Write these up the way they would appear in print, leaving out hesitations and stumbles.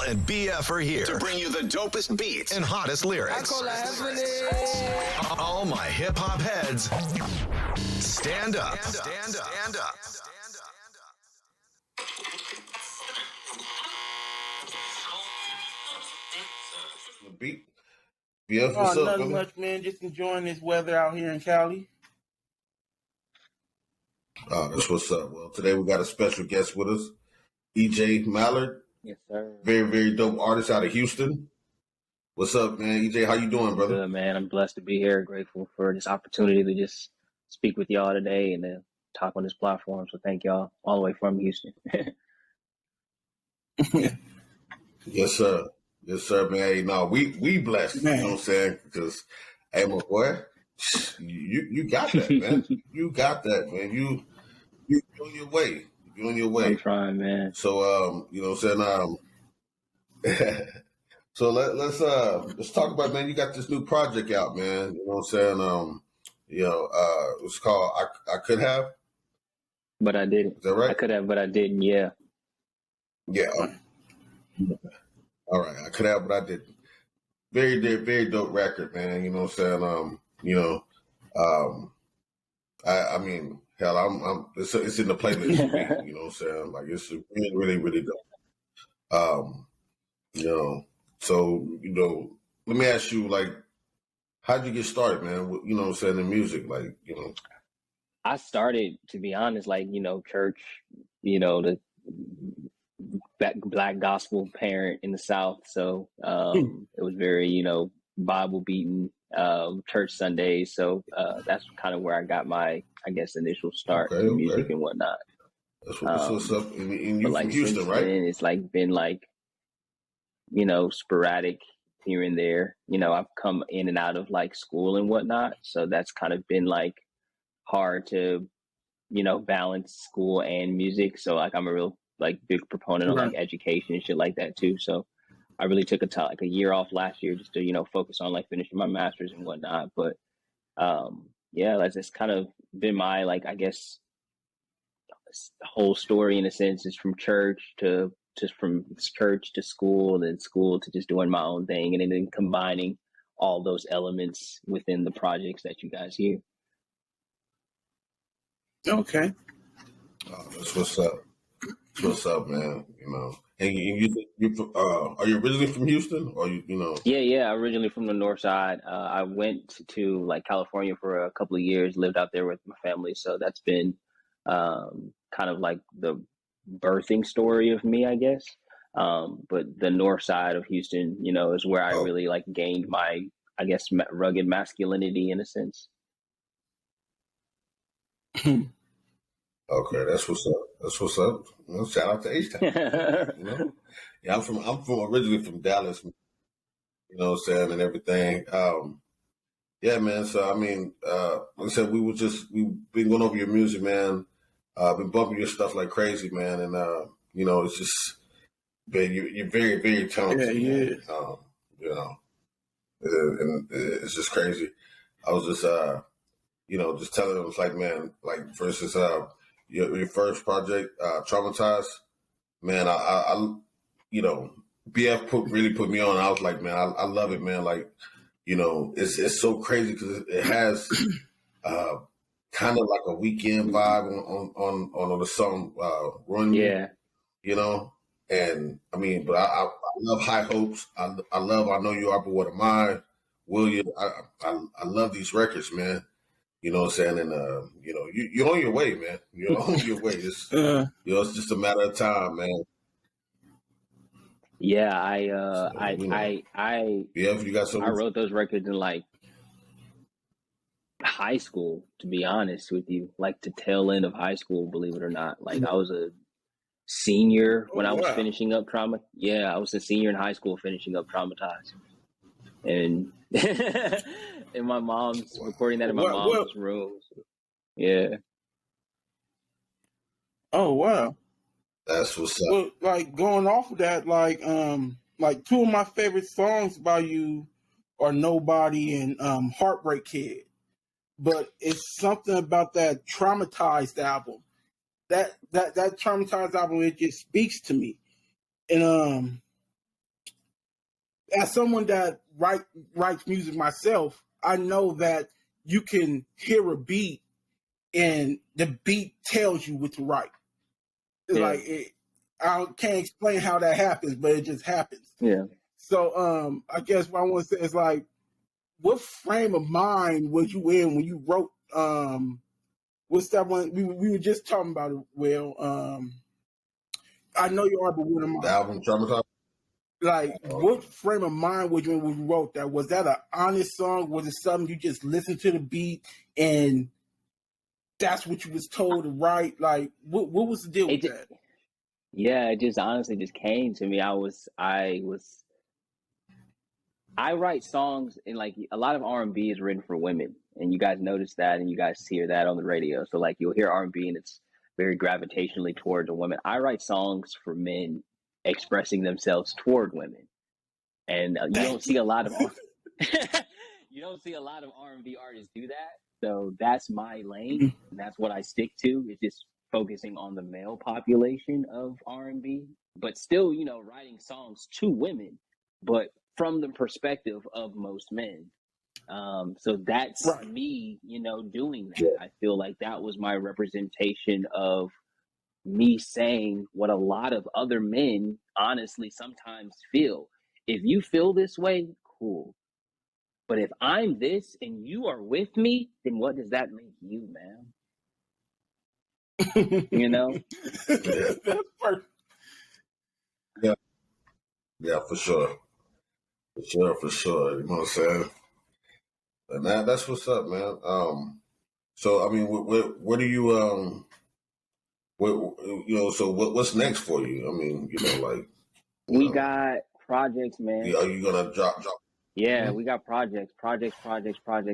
and BF are here to bring you the dopest beats and hottest lyrics. All my hip hop heads, stand up. Stand up. Stand up. Beat. BF, what's up, nothing brother? much, man. Just enjoying this weather out here in Cali. That's what's up. Well, today we got a special guest with us, EJ Mallard. Yes, sir. Very, very dope artist out of Houston. What's up, man? EJ, how you doing, brother? Good, man. I'm blessed to be here. Grateful for this opportunity to just speak with y'all today and to talk on this platform. So thank y'all all the way from Houston. Yes, sir. Yes, sir, man. Hey, no, we blessed. Man. You know what I'm saying? Because, hey, my boy, you got that, man. You got that, man. You on your way. You on your way. I'm trying, man. So, you know what I'm saying? So let's talk about, man, you got this new project out, man. You know what I'm saying? It's called I Could Have. But I didn't. Is that right? I could have, but I didn't. Yeah. Yeah. All right. I could have, but I didn't. Very, very, very dope record, man. You know what I'm saying? I mean, hell, it's in the playlist for me. You know what I'm saying? Like, it's really, really, really dope. So, let me ask you, like, how'd you get started, man? You know what I'm saying, in music, like, I started, to be honest, like, church, the black gospel parent in the South. So it was very, Bible beaten church Sundays. So that's kind of where I got my, I guess, initial start to music and whatnot. That's what's up. And you but from Houston, right? Then, it's like been like, sporadic here and there. I've come in and out of like school and whatnot. So that's kind of been like hard to, balance school and music. So like I'm a real like big proponent of like education and shit like that too. So I really took a year off last year just to, focus on like finishing my master's and whatnot. But that's just kind of been my, like, I guess, whole story in a sense is from church to school, then school to just doing my own thing, and then combining all those elements within the projects that you guys hear. Okay. That's what's up. That's what's up, man. And you are you originally from Houston, or Yeah. Originally from the North Side. I went to like California for a couple of years, lived out there with my family. So that's been kind of like the birthing story of me, I guess. But the North Side of Houston, is where I really like gained my, I guess, rugged masculinity in a sense. Okay, that's what's up. That's what's up. Shout out to H-Town. Yeah, I'm originally from Dallas. You know what I'm saying, and everything. Yeah, man. So I mean, like I said, we've been going over your music, man. Been bumping your stuff like crazy, man. And it's just, man, you're very, very talented. Yeah. And it's just crazy. I was just just telling them, it's like, man, like for instance, your first project, Traumatized, man, I BF really put me on. I was like, man, I love it, man. Like, it's so crazy because it has kind of like a weekend vibe on the song Run. Yeah. And I mean, but I love High Hopes. I love I Know You Are, But What Am I? William, I love these records, man. You know what I'm saying? And you're on your way, man. You're on your way. It's it's just a matter of time, man. Yeah, you got some. I wrote those records in like high school, to be honest with you, like the tail end of high school, believe it or not. Like I was a senior when I was finishing up Trauma. Yeah, I was a senior in high school finishing up Traumatized. And in my mom's recording that in my mom's room. Yeah. Oh wow. That's what's up. Well, like going off of that, like two of my favorite songs by you are Nobody and Heartbreak Kid. But it's something about that Traumatized album. That Traumatized album, it just speaks to me. And as someone that writes music myself, I know that you can hear a beat and the beat tells you what to write. Yeah. I can't explain how that happens, but it just happens. Yeah. So I guess what I want to say is like, what frame of mind was you in when you wrote what's that one we were just talking about it, Will? I know you are, but what am I? The album Traumatized. Like, what frame of mind was you in when you wrote that? Was that an honest song? Was it something you just listened to the beat and that's what you was told to write? Like, what was the deal with that? Yeah, it just honestly just came to me. I write songs, and like a lot of R&B is written for women, and you guys notice that, and you guys hear that on the radio. So like you'll hear R&B, and it's very gravitationally towards a woman. I write songs for men expressing themselves toward women, and you don't see a lot of you don't see a lot of R&B artists do that. So that's my lane, and that's what I stick to. Is just focusing on the male population of R&B, but still, writing songs to women, but from the perspective of most men. So that's Right. me, doing that. I feel like that was my representation of me saying what a lot of other men honestly sometimes feel. If you feel this way, cool. But if I'm this and you are with me, then what does that make you, man? That's perfect. Yeah, for sure. For sure. You know what I'm saying? And that's what's up, man. So I mean, where do you so what's next for you? I mean, like we got projects, man. Are you gonna drop? Yeah, we got projects.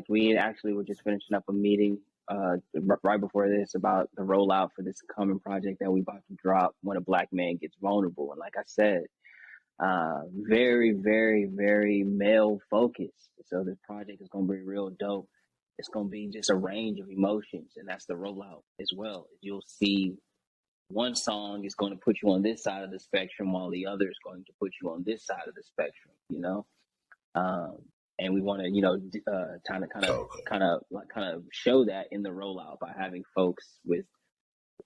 We actually were just finishing up a meeting right before this about the rollout for this coming project that we about to drop, When a Black Man Gets Vulnerable. And like I said, very, very, very male focused. So this project is going to be real dope. It's going to be just a range of emotions, and that's the rollout as well. You'll see one song is going to put you on this side of the spectrum, while the other is going to put you on this side of the spectrum. And we want to, kind of show that in the rollout by having folks with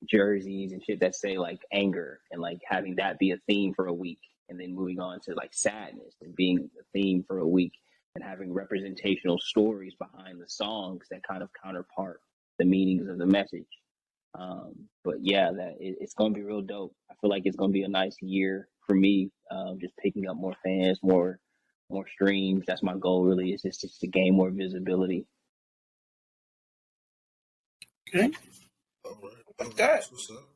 jerseys and shit that say like anger, and like having that be a theme for a week, and then moving on to like sadness and being a theme for a week, and having representational stories behind the songs that kind of counterpart the meanings of the message. But yeah, it's going to be real dope. I feel like it's going to be a nice year for me. Just picking up more fans, more streams. That's my goal. Really, is just to gain more visibility. Okay. All right. Like that. What's up?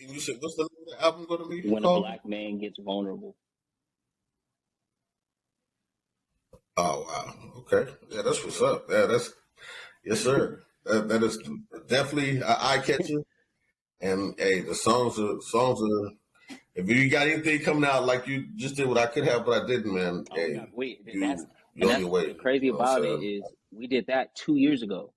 You said, what's the name of the album gonna be? When a Black Man Gets Vulnerable. Oh wow. Okay. Yeah, that's what's up. Yeah, yes, sir. That is definitely an eye catcher. And hey, the songs are. If you got anything coming out like you just did what I could have, but I didn't, man. Oh, hey, that's on your way. the crazy about it is we did that 2 years ago.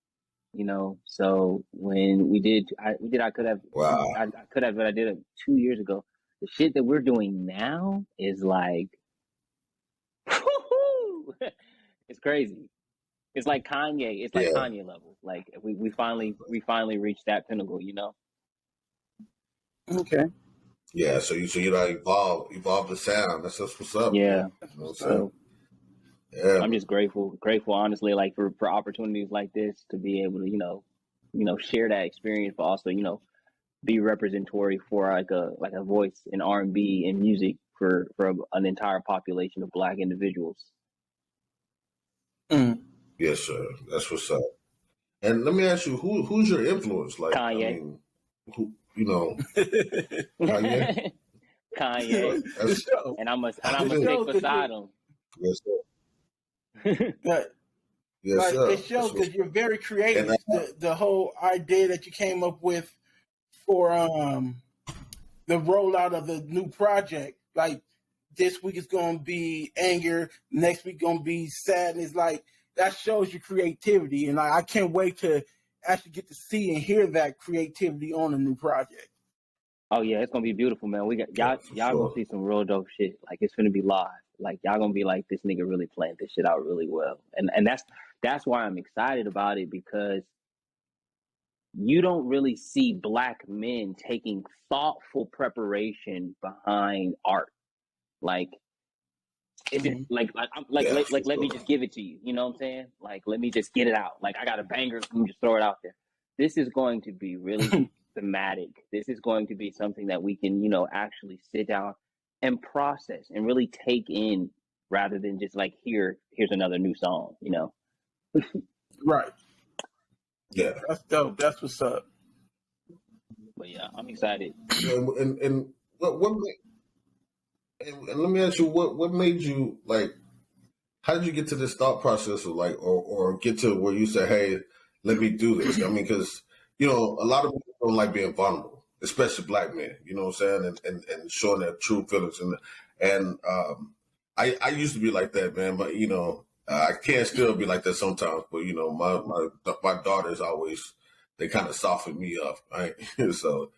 So when we did, I could have, wow. I could have, but I did it 2 years ago. The shit that we're doing now is like, it's crazy. It's like Kanye. It's like Kanye level. Like we finally reached that pinnacle. Okay. Yeah. So you evolve the sound. That's just what's up. Yeah. So yeah. I'm just grateful honestly, like for opportunities like this to be able to share that experience, but also be representatory for like a voice in R&B and music for an entire population of Black individuals. Yes, sir. That's what's up. And let me ask you, who's your influence? Like, Kanye. I mean, Kanye. Kanye. And I'm a stick beside him. Yes, sir. But yes, sir. it shows that you're very creative. The whole idea that you came up with for the rollout of the new project, like this week is going to be anger, next week going to be sadness. Like that shows your creativity, and I can't wait to actually get to see and hear that creativity on a new project. Oh yeah, it's gonna be beautiful, man. We got Yeah, y'all. for Y'all gonna sure. see some real dope shit. Like it's gonna be live. Like y'all gonna be like, this nigga really planned this shit out really well. And that's why I'm excited about it, because you don't really see black men taking thoughtful preparation behind art. Like it's just Mhm. Yeah, for let me sure. just give it to you. You know what I'm saying? Like let me just get it out. Like I got a banger, let me just throw it out there. This is going to be really thematic. This is going to be something that we can, actually sit down and process and really take in, rather than just like here's another new song. Right. Yeah. That's dope. That's what's up. But yeah, I'm excited. And and let me ask you, what made you like? How did you get to this thought process of like, or get to where you say, "Hey, let me do this"? I mean, because a lot of people don't like being vulnerable, especially black men. You know what I'm saying, and showing their true feelings. And I used to be like that, man, but I can still be like that sometimes. But my daughters always, they kind of soften me up, right? So,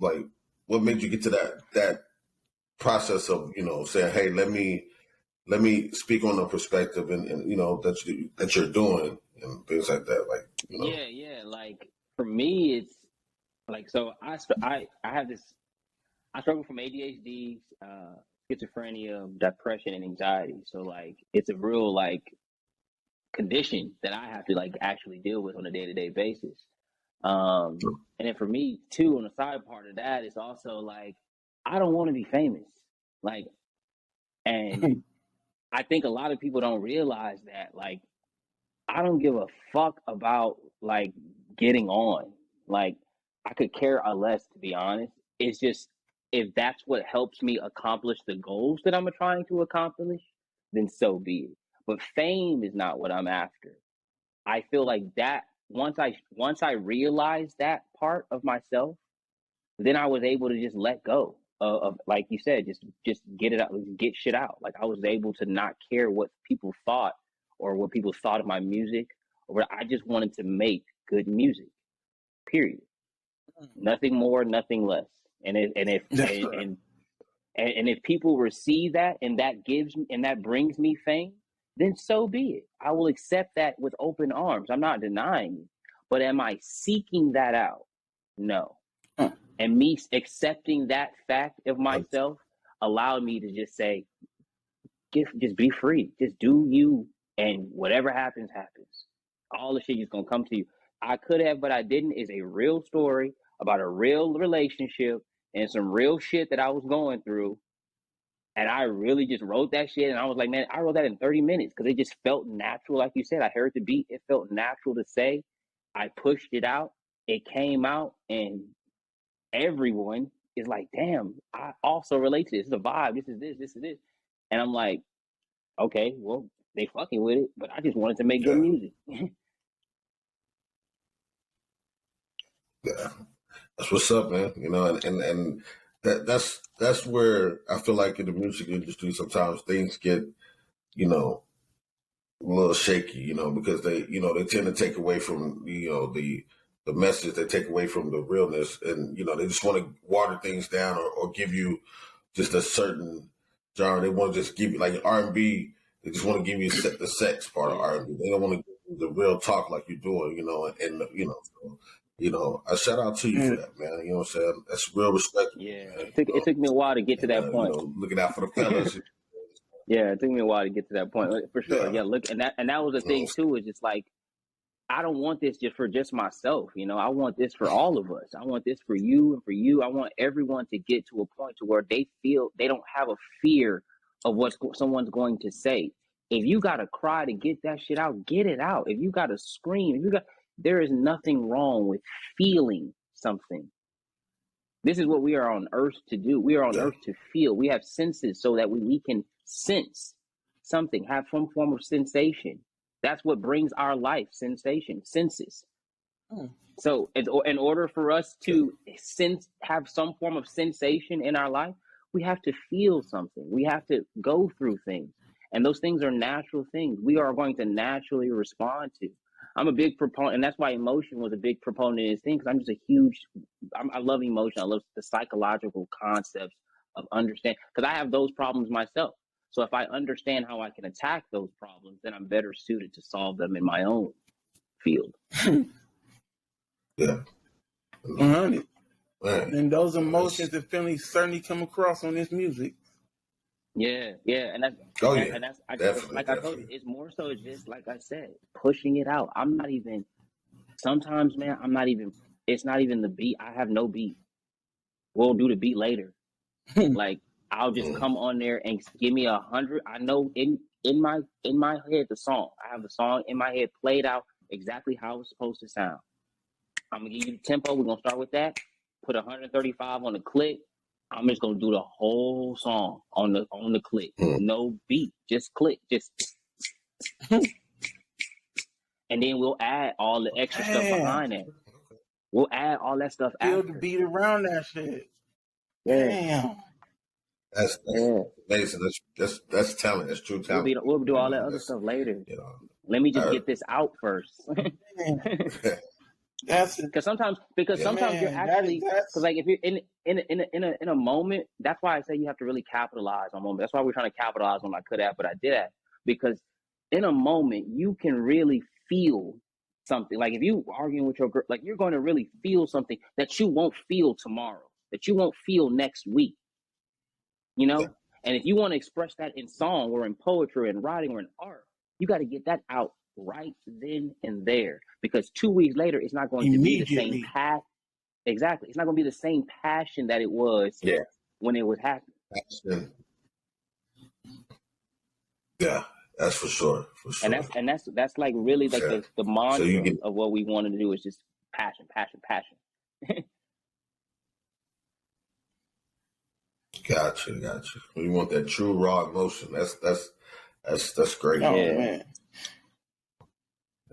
like, what made you get to that process of saying, "Hey, let me speak on the perspective and that you're doing and things like that." Like, Yeah. Like for me, it's like, so I have this. I struggle from ADHD, schizophrenia, depression, and anxiety. So like, it's a real like condition that I have to like actually deal with on a day to day basis. And then for me too, on the side part of that, it's also like I don't want to be famous. Like, and I think a lot of people don't realize that. Like, I don't give a fuck about like getting on. Like, I could care a less, to be honest. It's just, if that's what helps me accomplish the goals that I'm trying to accomplish, then so be it. But fame is not what I'm after. I feel like that once I realized that part of myself, then I was able to just let go of, like you said, just get it out, get shit out. Like I was able to not care what people thought, or what people thought of my music, or I just wanted to make good music. Period. Nothing more, nothing less. That's right. And if people receive that, and that brings me fame, then so be it. I will accept that with open arms. I'm not denying it. But am I seeking that out? No. Huh. And me accepting that fact of myself allowed me to just say, just be free. Just do you, and whatever happens, happens. All the shit is gonna come to you. I could have, but I didn't, is a real story about a real relationship and some real shit that I was going through. And I really just wrote that shit. And I was like, man, I wrote that in 30 minutes because it just felt natural. Like you said, I heard the beat. It felt natural to say. I pushed it out. It came out. And everyone is like, damn, I also relate to this. It's a vibe. This is this. And I'm like, okay, well, they fucking with it. But I just wanted to make good yeah, music. yeah, that's what's up, man. And that's where I feel like in the music industry sometimes things get you know a little shaky, because they tend to take away from the message. They take away from the realness, and they just want to water things down, or give you just a certain genre. They want to just give you like R&B. They just want to give you the sex part of Yeah. R&B. They don't want to give you the real talk like you're doing, So, I shout out to you for Yeah. that, man. You know what I'm saying? That's real respect, Yeah. man. It took me a while to get to And that point. looking out for the fellas. Yeah, it took me a while to get to that point. For sure. Yeah, Yeah, look, and that was the you know, thing too, is just like, I don't want this just for just myself. I want this for all of us. I want this for you and for you. I want everyone to get to a point to where they feel they don't have a fear of what someone's going to say. If you got to cry to get that shit out, get it out. If you got to scream, there is nothing wrong with feeling something. This is what we are on earth to do. We are on yeah, earth to feel. We have senses so that we can sense something, have some form of sensation. That's what brings our life, sensation, senses. Hmm. So in order for us to have some form of sensation in our life, we have to feel something. We have to go through things. And those things are natural things we are going to naturally respond to. I'm a big proponent, and that's why emotion was a big proponent in this thing. Because I'm just a huge, I love emotion. I love the psychological concepts of understand. Because I have those problems myself. So if I understand how I can attack those problems, then I'm better suited to solve them in my own field. Yeah. 100. Man. And those emotions and feelings certainly come across on this music. Yeah, and that's and that's Definitely, like I told you, it's more so just like I said, pushing it out. I'm not even. Sometimes, man, I'm not even. It's not even the beat. I have no beat. We'll do the beat later. Like I'll just come on there and give me 100. I know in my head the song. I have the song in my head played out exactly how it's supposed to sound. I'm gonna give you the tempo. We're gonna start with that. Put 135 on the click. I'm just gonna do the whole song on the click. No beat, just click, just and then we'll add all the extra stuff behind it. We'll add all that stuff Feel after. the beat around that shit. Yeah. Damn. That's amazing. That's talent. That's true talent. We'll do all that other stuff later. You know, let me just get this out first. That's because sometimes you're actually because like if you're in a moment, that's why I say you have to really capitalize on moment. That's why we're trying to capitalize on I could have, but I did have, because in a moment you can really feel something. Like if you arguing with your girl, like you're going to really feel something that you won't feel tomorrow, that you won't feel next week. You know, and if you want to express that in song or in poetry and writing or in art, you got to get that out right then and there, because 2 weeks later it's not going to be the same path. Exactly, it's not going to be the same passion that it was when it was happening. Yeah, that's for sure. And that's like really like the mantra of what we wanted to do is just passion. Gotcha. We want that true raw emotion. That's great. Oh man.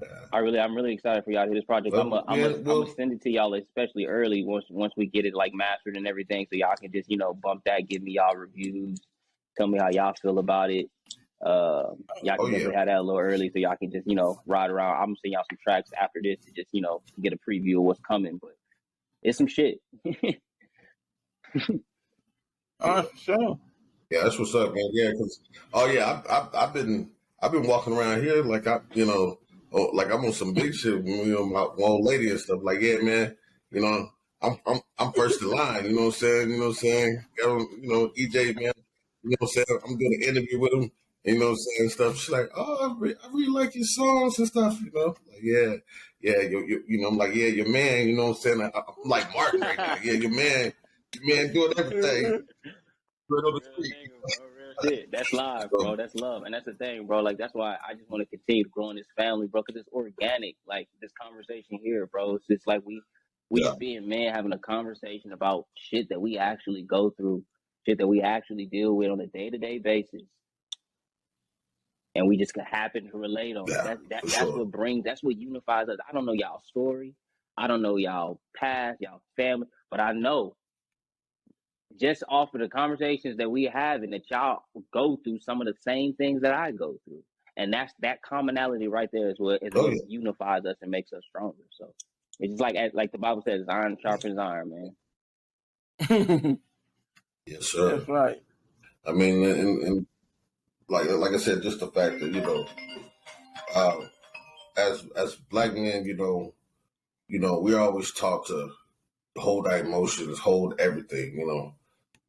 Yeah. I'm really excited for y'all to hear this project. I'm gonna send it to y'all, especially early once we get it like mastered and everything, so y'all can just bump that, give me y'all reviews, tell me how y'all feel about it. Y'all can definitely have that a little early, so y'all can just ride around. I'm gonna send y'all some tracks after this to just get a preview of what's coming, but it's some shit. Sure. Yeah, that's what's up, man. Yeah, because I've been walking around here like like I'm on some big shit with my old lady and stuff. Like, yeah, man, I'm first in line. You know what I'm saying? EJ, man. You know what I'm saying? I'm doing an interview with him. You know what I'm saying? Stuff. She's like, oh, I really like your songs and stuff. Like, yeah. I'm like, yeah, your man. You know what I'm saying? I'm like Martin right now. Yeah, your man doing everything. Shit, that's live, bro. That's love, and that's the thing, bro. Like that's why I just want to continue growing this family, bro, because it's organic. Like this conversation here, bro. It's just like we just being men having a conversation about shit that we actually go through, shit that we actually deal with on a day-to-day basis, and we just happen to relate on. That's what unifies us. I don't know y'all story, I don't know y'all past, y'all family, but I know. Just off of the conversations that we have and that y'all go through some of the same things that I go through. And that commonality right there is what unifies us and makes us stronger. So it's just like the Bible says, iron sharpens iron, man. Yes, sir. That's right. I mean, and like I said, just the fact that, as black men, we're always taught to hold our emotions, hold everything,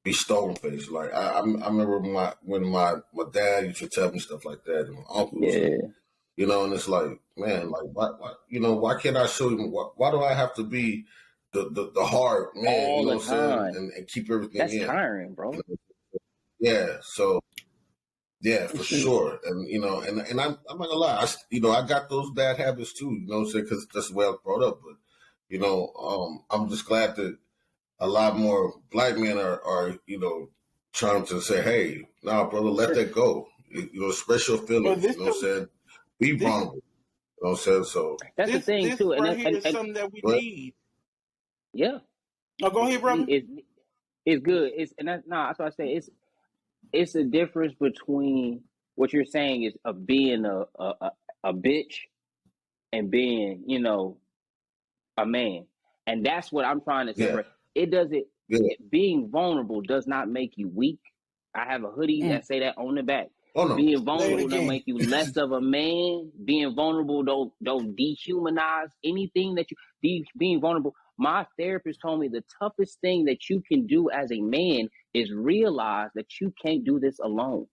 be stone faced. Like I remember when my dad used to tell me stuff like that, and my uncles, and it's like, man, like why can't I show him? Why do I have to be the hard man? All you know the time. And keep everything That's in. tiring, bro. Yeah. So yeah, for sure. And and I'm not gonna lie, I got those bad habits too. Because that's the way I was brought up. But I'm just glad that a lot more black men are trying to say, hey, nah, brother, let that go. Express your feelings. You know what I'm saying? Be vulnerable. You know what I'm saying? So that's the thing too. And it's something that we need. Yeah. No, go ahead, brother. It's good. That's what I say. It's a difference between what you're saying is being a bitch and being, a man. And that's what I'm trying to Yeah. separate. It doesn't, Yeah. being vulnerable does not make you weak. I have a hoodie that say that on the back. Oh no. Being vulnerable again. don't make you less of a man. Being vulnerable don't dehumanize anything that you being vulnerable. My therapist told me the toughest thing that you can do as a man is realize that you can't do this alone.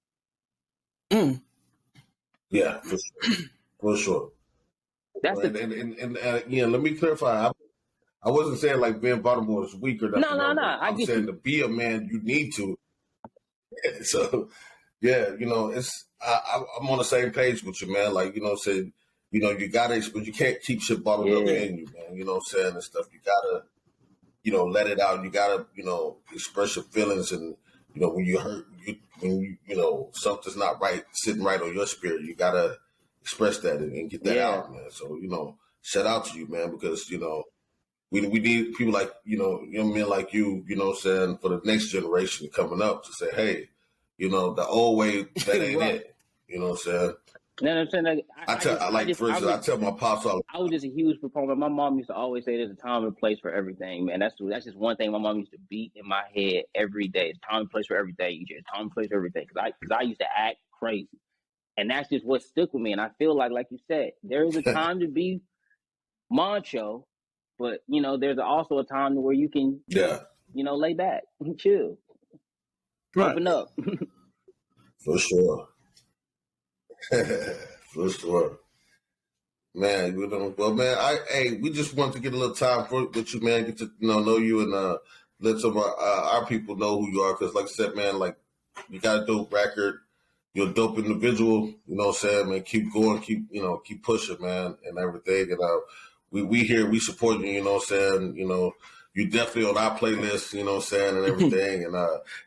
Yeah, for sure. For sure. That's and let me clarify. I wasn't saying like being vulnerable is weak or nothing. No. I'm saying to be a man, you need to. So, yeah, I'm on the same page with you, man. Like, saying, you gotta, but you can't keep shit bottled up in you, man. You know what I'm saying, and stuff. You gotta, let it out. You gotta, express your feelings, and when you hurt, when something's not right, sitting right on your spirit, you gotta express that and get that out, man. So, shout out to you, man, because we need people like, young men like you, what I'm saying, for the next generation coming up to say, hey, the old way, that ain't Right. it. You know what I'm saying? You know what I'm saying? I tell my pops all. I was just a huge proponent. My mom used to always say there's a time and a place for everything, man. That's just one thing my mom used to beat in my head every day. It's time and place for everything, EJ. Time and place for everything. Because I used to act crazy. And that's just what stuck with me. And I feel like you said, there is a time to be macho, but, there's also a time where you can, lay back, chill, open up. For sure. For sure. Man, well, man, we just want to get a little time with you, man, get to know you and let some of our people know who you are. Because, like I said, man, like, you got a dope record. You're a dope individual. You know what I'm saying, man? Keep going, keep pushing, man, and everything. And we here, we support you. You know what I'm saying? You definitely on our playlist. You know what I'm saying, and everything. And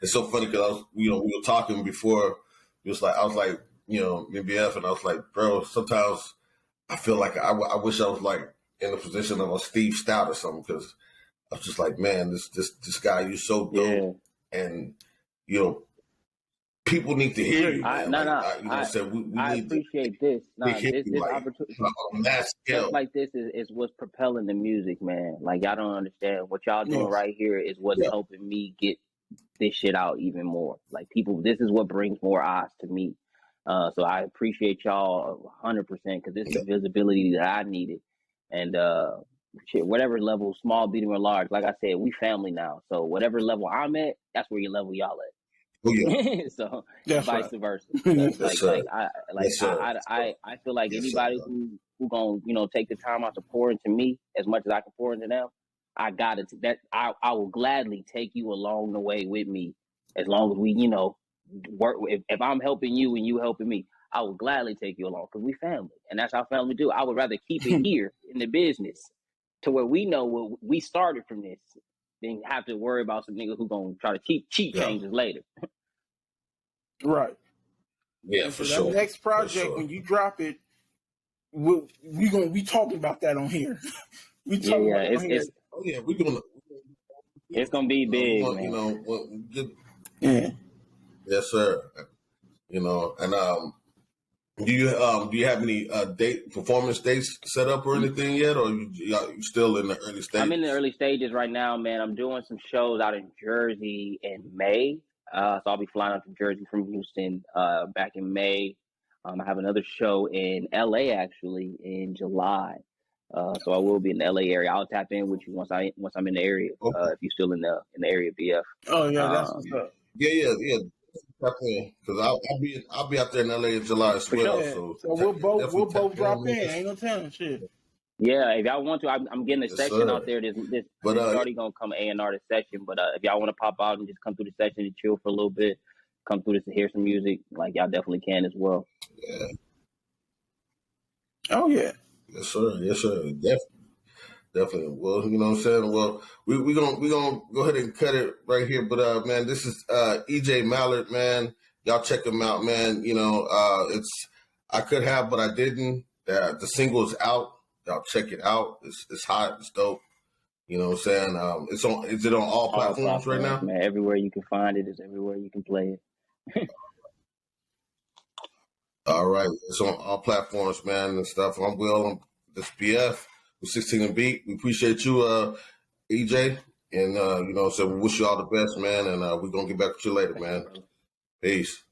it's so funny because we were talking before. I was like, BF, and I was like, bro, sometimes I feel like I wish I was like in the position of a Steve Stout or something, because I was just like, man, this guy, you're so dope, and people need to hear you, man. I appreciate this. This opportunity on that scale. Stuff like this is what's propelling the music, man. Like, y'all don't understand what y'all doing right here is what's helping me get this shit out even more. Like, people, this is what brings more eyes to me. So I appreciate y'all 100% because this is the visibility that I needed. And whatever level, small, medium, or large, like I said, we family now. So whatever level I'm at, that's where your level y'all at. Oh, yeah. So that's vice versa. I feel like anybody who gonna take the time out to pour into me as much as I can pour into them, I will gladly take you along the way with me, as long as we work. If I'm helping you and you helping me, I will gladly take you along because we family, and that's how family do. I would rather keep it here in the business to where we know what we started from this than have to worry about some nigga who gonna try to cheat changes later. Right. Yeah, and for so sure. That next project, when you drop it, we gonna be talking about that on here. We talking about it on here. Oh yeah, we're gonna. It's gonna be big, man. Yeah. Yes, sir. And do you have any performance dates set up or anything yet, or you still in the early stages? I'm in the early stages right now, man. I'm doing some shows out in Jersey in May. So I'll be flying out to Jersey from Houston back in May. I have another show in LA actually in July. So I will be in the LA area. I'll tap in with you once I'm in the area. Okay. If you're still in the area, BF. Oh yeah, that's what's up. Yeah. Because I'll be out there in LA in July as well. Sure. So we'll both drop in. Ain't no telling shit. Yeah, if y'all want to, I'm getting a session out there. This already gonna come A&R the session, but if y'all want to pop out and just come through the session and chill for a little bit, come through this to hear some music, like y'all definitely can as well. Yeah. Oh yeah. Yes, sir. Definitely. Well, you know what I'm saying? Well, we're gonna go ahead and cut it right here. But man, this is EJ Mallard, man. Y'all check him out, man. It's I could have, but I didn't. The single is out. Y'all check it out. It's hot. It's dope. You know what I'm saying? Is it on all platforms right now? Man, everywhere you can find it is everywhere you can play it. All right. It's on all platforms, man, and stuff. I'm this BF with 16 and Beat. We appreciate you, EJ. And, so we wish you all the best, man. And we're going to get back with you later, man. Peace.